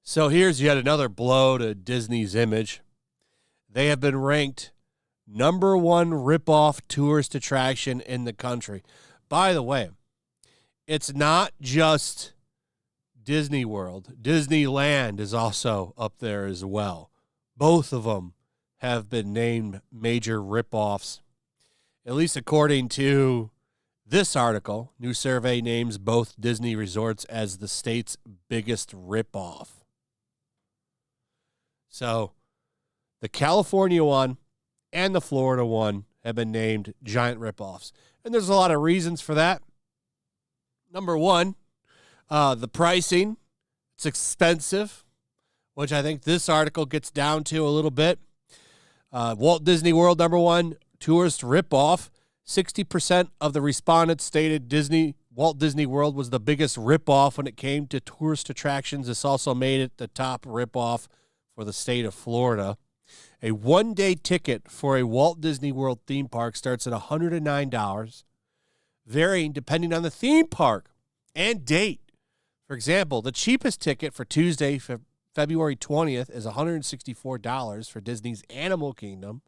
So here's yet another blow to Disney's image. They have been ranked number one ripoff tourist attraction in the country. By the way, it's not just Disney World. Disneyland is also up there as well. Both of them have been named major ripoffs. At least according to this article, new survey names both Disney resorts as the state's biggest ripoff. So the California one and the Florida one have been named giant ripoffs. And there's a lot of reasons for that. Number one, the pricing. It's expensive, which I think this article gets down to a little bit. Walt Disney World, number one, tourist ripoff. 60% of the respondents stated Walt Disney World was the biggest ripoff when it came to tourist attractions. This also made it the top ripoff for the state of Florida. A one-day ticket for a Walt Disney World theme park starts at $109, varying depending on the theme park and date. For example, the cheapest ticket for Tuesday, February 20th, is $164 for Disney's Animal Kingdom.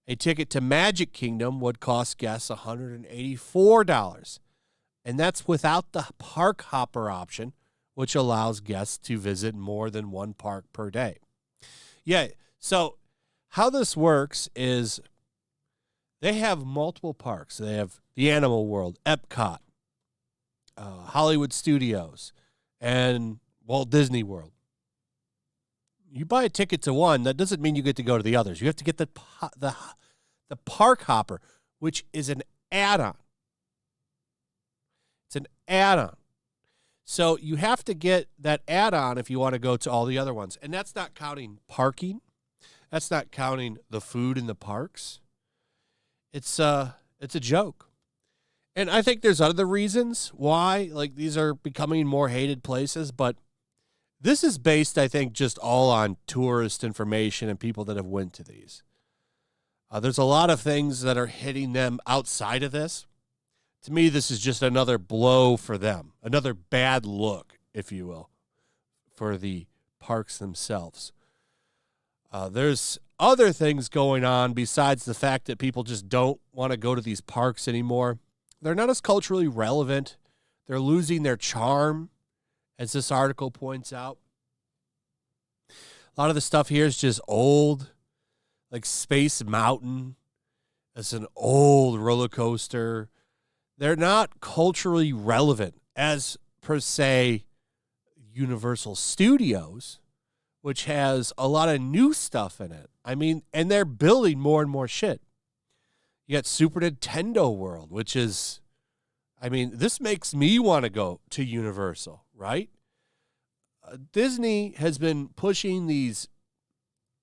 A ticket to Magic Kingdom would cost guests $184, and that's without the park hopper option, which allows guests to visit more than one park per day. Yeah, so how this works is they have multiple parks. They have the Animal World, Epcot, Hollywood Studios, and Walt Disney World. You buy a ticket to one, that doesn't mean you get to go to the others. You have to get the park hopper, which is an add-on. It's an add-on. So you have to get that add-on if you want to go to all the other ones. And that's not counting parking. That's not counting the food in the parks. It's a joke. And I think there's other reasons why, like, these are becoming more hated places, but this is based, I think, just all on tourist information and people that have went to these. There's a lot of things that are hitting them outside of this. To me, this is just another blow for them, another bad look, if you will, for the parks themselves. There's other things going on besides the fact that people just don't want to go to these parks anymore. They're not as culturally relevant. They're losing their charm, as this article points out. A lot of the stuff here is just old, like Space Mountain. It's an old roller coaster. They're not culturally relevant as, per se, Universal Studios, which has a lot of new stuff in it. I mean, and they're building more and more shit. You got Super Nintendo World, which is, I mean, this makes me want to go to Universal, right? Disney has been pushing these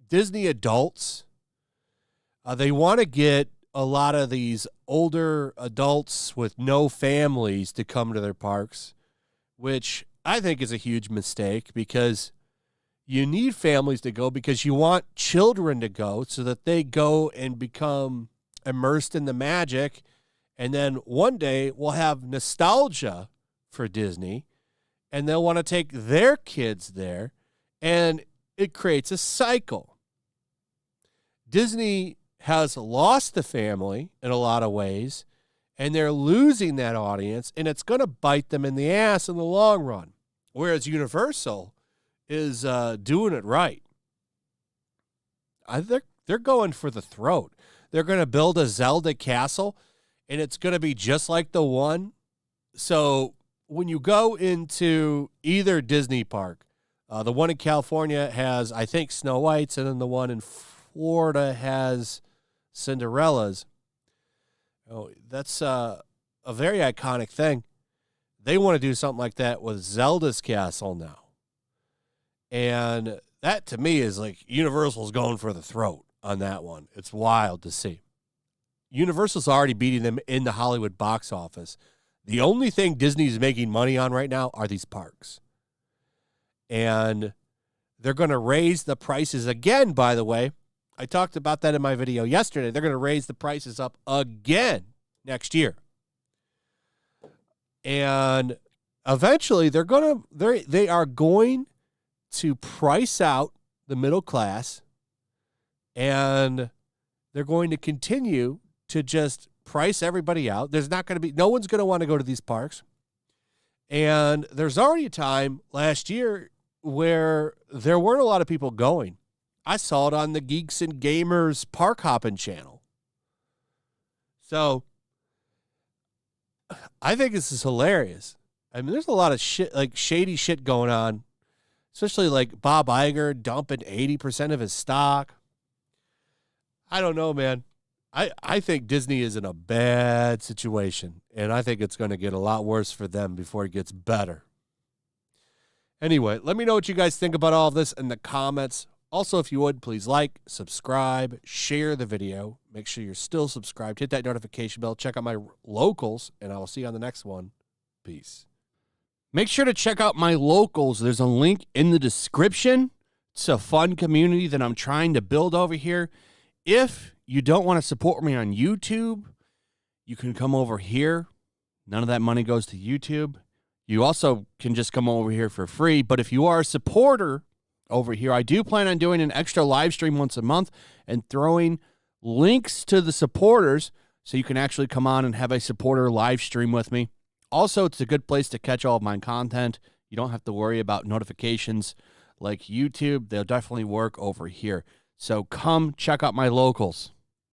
Disney adults. They want to get a lot of these older adults with no families to come to their parks, which I think is a huge mistake because you need families to go because you want children to go so that they go and become immersed in the magic. And then one day we'll have nostalgia for Disney and they'll want to take their kids there, and it creates a cycle. Disney has lost the family in a lot of ways, and they're losing that audience, and it's going to bite them in the ass in the long run. Whereas Universal is doing it right. They're going for the throat. They're going to build a Zelda castle, and it's going to be just like the one. So when you go into either Disney park, the one in California has, I think, Snow White's, and then the one in Florida has Cinderella's. Oh, that's a very iconic thing. They want to do something like that with Zelda's castle now. And that, to me, is like Universal's going for the throat on that one. It's wild to see. Universal's already beating them in the Hollywood box office. The only thing Disney's making money on right now are these parks. And they're going to raise the prices again, by the way. I talked about that in my video yesterday. They're going to raise the prices up again next year. And eventually they are going to price out the middle class, and they're going to continue to just price everybody out. There's not going to be, no one's going to want to go to these parks. And there's already a time last year where there weren't a lot of people going. I saw it on the Geeks and Gamers Park Hopping channel. So I think this is hilarious. I mean, there's a lot of shit, like shady shit going on, especially like Bob Iger dumping 80% of his stock. I don't know, man. I think Disney is in a bad situation, and I think it's going to get a lot worse for them before it gets better. Anyway, let me know what you guys think about all of this in the comments. Also, if you would, please like, subscribe, share the video. Make sure you're still subscribed. Hit that notification bell. Check out my locals, and I will see you on the next one. Peace. Make sure to check out my locals. There's a link in the description. It's a fun community that I'm trying to build over here. If you don't want to support me on YouTube, you can come over here. None of that money goes to YouTube. You also can just come over here for free. But if you are a supporter over here, I do plan on doing an extra live stream once a month and throwing links to the supporters so you can actually come on and have a supporter live stream with me. Also, it's a good place to catch all of my content. You don't have to worry about notifications like YouTube. They'll definitely work over here. So come check out my locals.